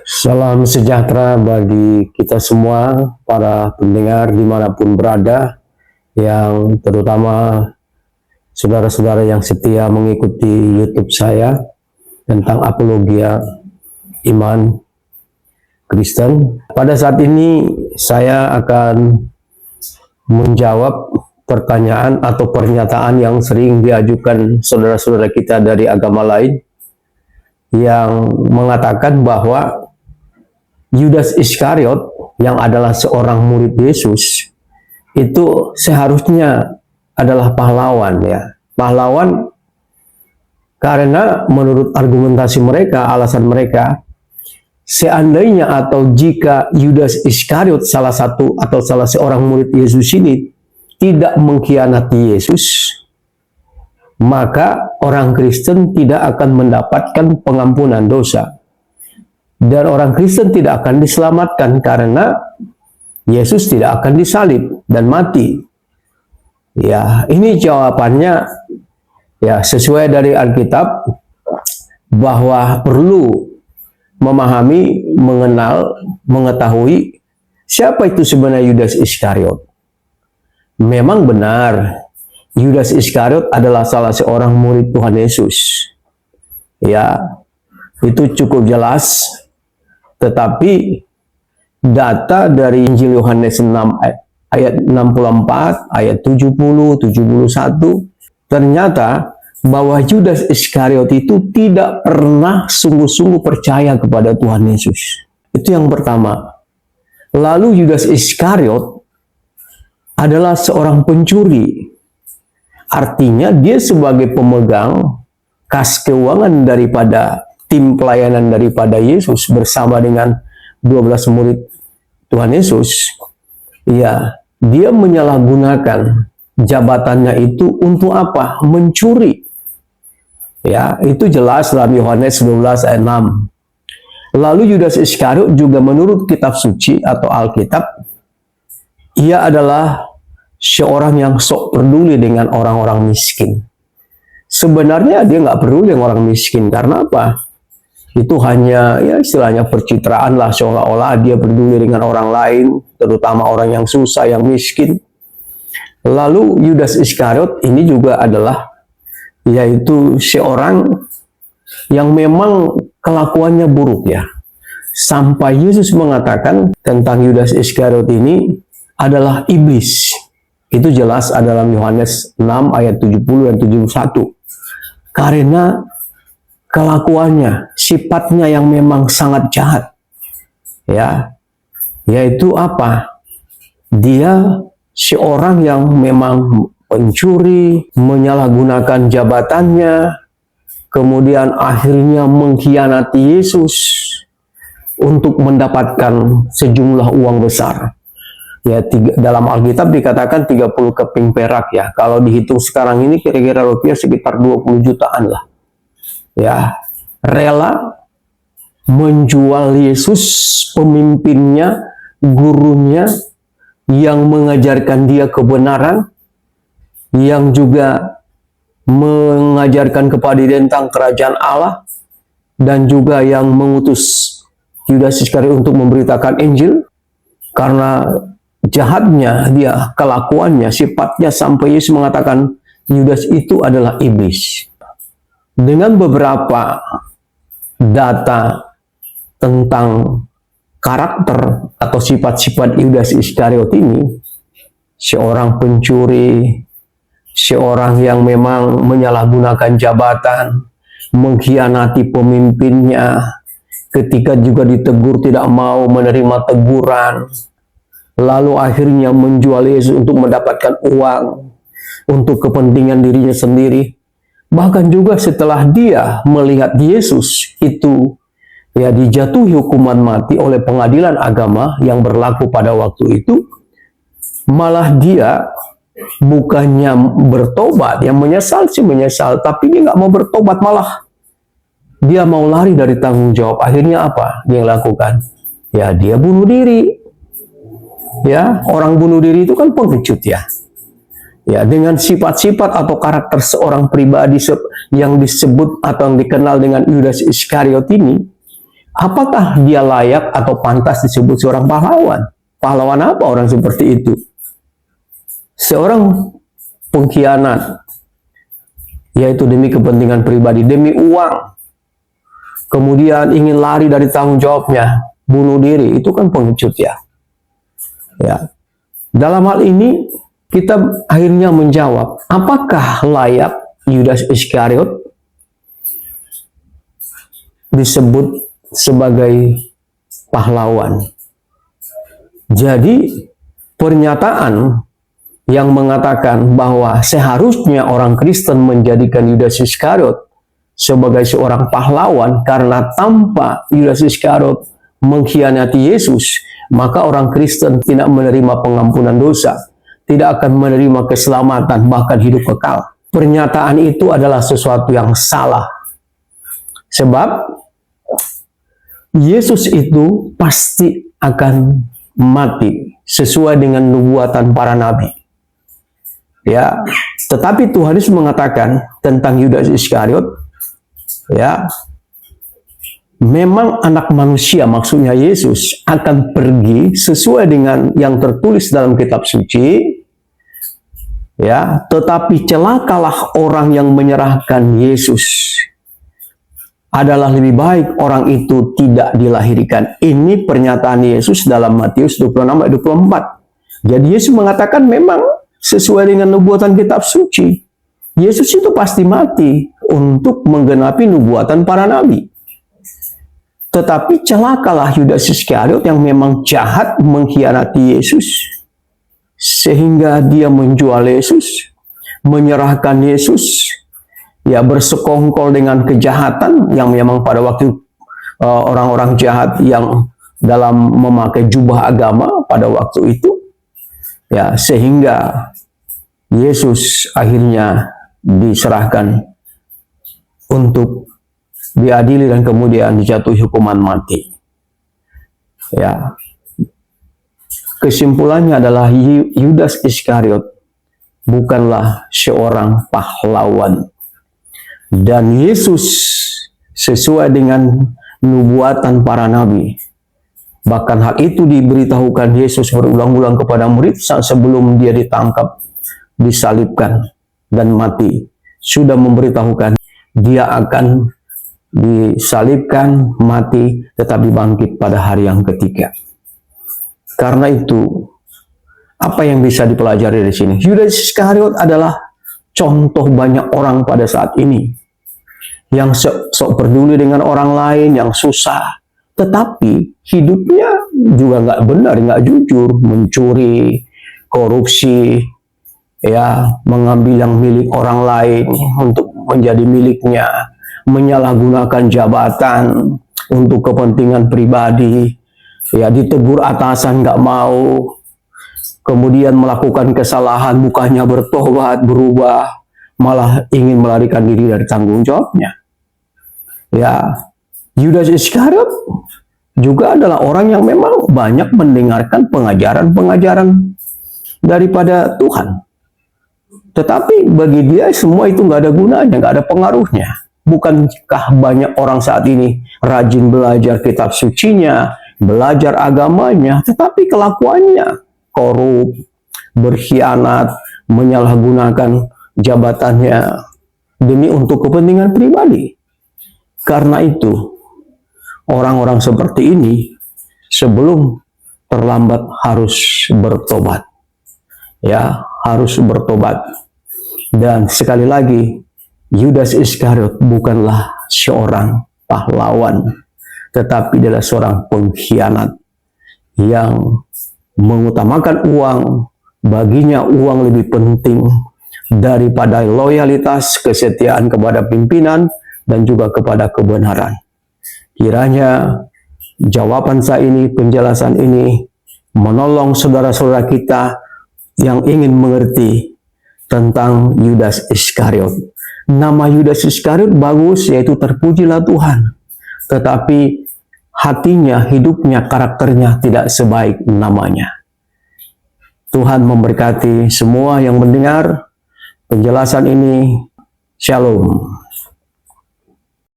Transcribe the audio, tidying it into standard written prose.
Salam sejahtera bagi kita semua, para pendengar dimanapun berada, yang terutama saudara-saudara yang setia mengikuti YouTube saya tentang apologia iman Kristen. Pada saat ini saya akan menjawab pertanyaan atau pernyataan yang sering diajukan saudara-saudara kita dari agama lain yang mengatakan bahwa Yudas Iskariot yang adalah seorang murid Yesus itu seharusnya adalah pahlawan, ya. Pahlawan karena menurut argumentasi mereka, alasan mereka, seandainya atau jika Yudas Iskariot salah satu atau salah seorang murid Yesus ini tidak mengkhianati Yesus, maka orang Kristen tidak akan mendapatkan pengampunan dosa. Dan orang Kristen tidak akan diselamatkan karena Yesus tidak akan disalib dan mati. Ya, ini jawabannya ya sesuai dari Alkitab, bahwa perlu memahami, mengenal, mengetahui siapa itu sebenarnya Yudas Iskariot. Memang benar, Yudas Iskariot adalah salah seorang murid Tuhan Yesus. Ya, itu cukup jelas. Tetapi data dari Injil Yohanes 6 ayat 64, ayat 70, 71, ternyata bahwa Yudas Iskariot itu tidak pernah sungguh-sungguh percaya kepada Tuhan Yesus. Itu yang pertama. Lalu Yudas Iskariot adalah seorang pencuri. Artinya dia sebagai pemegang kas keuangan daripada tim pelayanan daripada Yesus bersama dengan 12 murid Tuhan Yesus, ya, dia menyalahgunakan jabatannya itu untuk apa? Mencuri. Ya, itu jelas dalam Yohanes 12 ayat 6. Lalu Yudas Iskariot juga menurut kitab suci atau Alkitab, ia adalah seorang yang sok peduli dengan orang-orang miskin. Sebenarnya dia nggak peduli dengan orang miskin, karena apa? Itu hanya ya istilahnya percitraan lah, seolah-olah dia peduli dengan orang lain, terutama orang yang susah, yang miskin. Lalu Yudas Iskariot ini juga adalah yaitu seorang yang memang kelakuannya buruk, ya. Sampai Yesus mengatakan tentang Yudas Iskariot ini adalah iblis. Itu jelas ada dalam Yohanes 6 ayat 70 dan 71. Karena kelakuannya, sifatnya yang memang sangat jahat, ya, yaitu apa? Dia seorang yang memang pencuri, menyalahgunakan jabatannya, kemudian akhirnya mengkhianati Yesus untuk mendapatkan sejumlah uang besar. Ya, dalam Alkitab dikatakan 30 keping perak, ya. Kalau dihitung sekarang ini kira-kira rupiah sekitar 20 jutaan lah. Ya, rela menjual Yesus, pemimpinnya, gurunya, yang mengajarkan dia kebenaran, yang juga mengajarkan kepada dia tentang kerajaan Allah, dan juga yang mengutus Yudas Iskariot untuk memberitakan Injil. Karena jahatnya dia, kelakuannya, sifatnya, sampai Yesus mengatakan Yudas itu adalah iblis. Dengan beberapa data tentang karakter atau sifat-sifat Yudas Iskariot ini, seorang pencuri, seorang yang memang menyalahgunakan jabatan, mengkhianati pemimpinnya, ketika juga ditegur tidak mau menerima teguran, lalu akhirnya menjual Yesus untuk mendapatkan uang untuk kepentingan dirinya sendiri. Bahkan juga setelah dia melihat Yesus itu ya dijatuhi hukuman mati oleh pengadilan agama yang berlaku pada waktu itu, malah dia bukannya bertobat, yang menyesal sih menyesal, tapi dia nggak mau bertobat, malah dia mau lari dari tanggung jawab. Akhirnya apa dia lakukan? Ya, dia bunuh diri. Ya, orang bunuh diri itu kan pengecut, ya. Ya, dengan sifat-sifat atau karakter seorang pribadi yang disebut atau yang dikenal dengan Yudas Iskariot ini, apakah dia layak atau pantas disebut seorang pahlawan? Pahlawan apa orang seperti itu? Seorang pengkhianat, yaitu demi kepentingan pribadi, demi uang, kemudian ingin lari dari tanggung jawabnya, bunuh diri, itu kan pengecut ya. Ya. Dalam hal ini kita akhirnya menjawab, apakah layak Yudas Iskariot disebut sebagai pahlawan? Jadi pernyataan yang mengatakan bahwa seharusnya orang Kristen menjadikan Yudas Iskariot sebagai seorang pahlawan karena tanpa Yudas Iskariot mengkhianati Yesus, maka orang Kristen tidak menerima pengampunan dosa, tidak akan menerima keselamatan, bahkan hidup kekal. Pernyataan itu adalah sesuatu yang salah. Sebab Yesus itu pasti akan mati sesuai dengan nubuatan para nabi. Ya, tetapi Tuhan Yesus mengatakan tentang Yudas Iskariot, ya, memang anak manusia, maksudnya Yesus, akan pergi sesuai dengan yang tertulis dalam kitab suci, ya, tetapi celakalah orang yang menyerahkan Yesus. Adalah lebih baik orang itu tidak dilahirkan. Ini pernyataan Yesus dalam Matius 26 ayat 24. Jadi Yesus mengatakan memang sesuai dengan nubuatan kitab suci, Yesus itu pasti mati untuk menggenapi nubuatan para nabi. Tetapi celakalah Yudas Iskariot yang memang jahat mengkhianati Yesus, sehingga dia menjual Yesus, menyerahkan Yesus, ya, bersekongkol dengan kejahatan yang memang pada waktu orang-orang jahat yang dalam memakai jubah agama pada waktu itu, ya, sehingga Yesus akhirnya diserahkan untuk diadili dan kemudian dijatuhi hukuman mati. Ya, kesimpulannya adalah Yudas Iskariot bukanlah seorang pahlawan. Dan Yesus sesuai dengan nubuatan para nabi. Bahkan hal itu diberitahukan Yesus berulang-ulang kepada murid saat sebelum dia ditangkap, disalibkan, dan mati. Sudah memberitahukan dia akan disalibkan, mati, tetapi bangkit pada hari yang ketiga. Karena itu, apa yang bisa dipelajari dari sini? Yudas Iskariot adalah contoh banyak orang pada saat ini yang sok peduli dengan orang lain, yang susah, tetapi hidupnya juga nggak benar, nggak jujur, mencuri, korupsi, ya, mengambil yang milik orang lain untuk menjadi miliknya, menyalahgunakan jabatan untuk kepentingan pribadi, ya, ditegur atasan nggak mau, kemudian melakukan kesalahan, bukannya bertobat, berubah, malah ingin melarikan diri dari tanggung jawabnya. Ya, Yudas Iskariot juga adalah orang yang memang banyak mendengarkan pengajaran-pengajaran daripada Tuhan. Tetapi bagi dia semua itu nggak ada gunanya, nggak ada pengaruhnya. Bukankah banyak orang saat ini rajin belajar kitab sucinya, belajar agamanya, tetapi kelakuannya korup, berkhianat, menyalahgunakan jabatannya demi untuk kepentingan pribadi. Karena itu, orang-orang seperti ini sebelum terlambat harus bertobat. Ya, harus bertobat. Dan sekali lagi, Yudas Iskariot bukanlah seorang pahlawan, tetapi adalah seorang pengkhianat yang mengutamakan uang. Baginya uang lebih penting daripada loyalitas, kesetiaan kepada pimpinan, dan juga kepada kebenaran. Kiranya jawaban saya ini, penjelasan ini, menolong saudara-saudara kita yang ingin mengerti tentang Yudas Iskariot. Nama Yudas Iskariot bagus, yaitu terpujilah Tuhan. Tetapi hatinya, hidupnya, karakternya tidak sebaik namanya. Tuhan memberkati semua yang mendengar penjelasan ini. Shalom.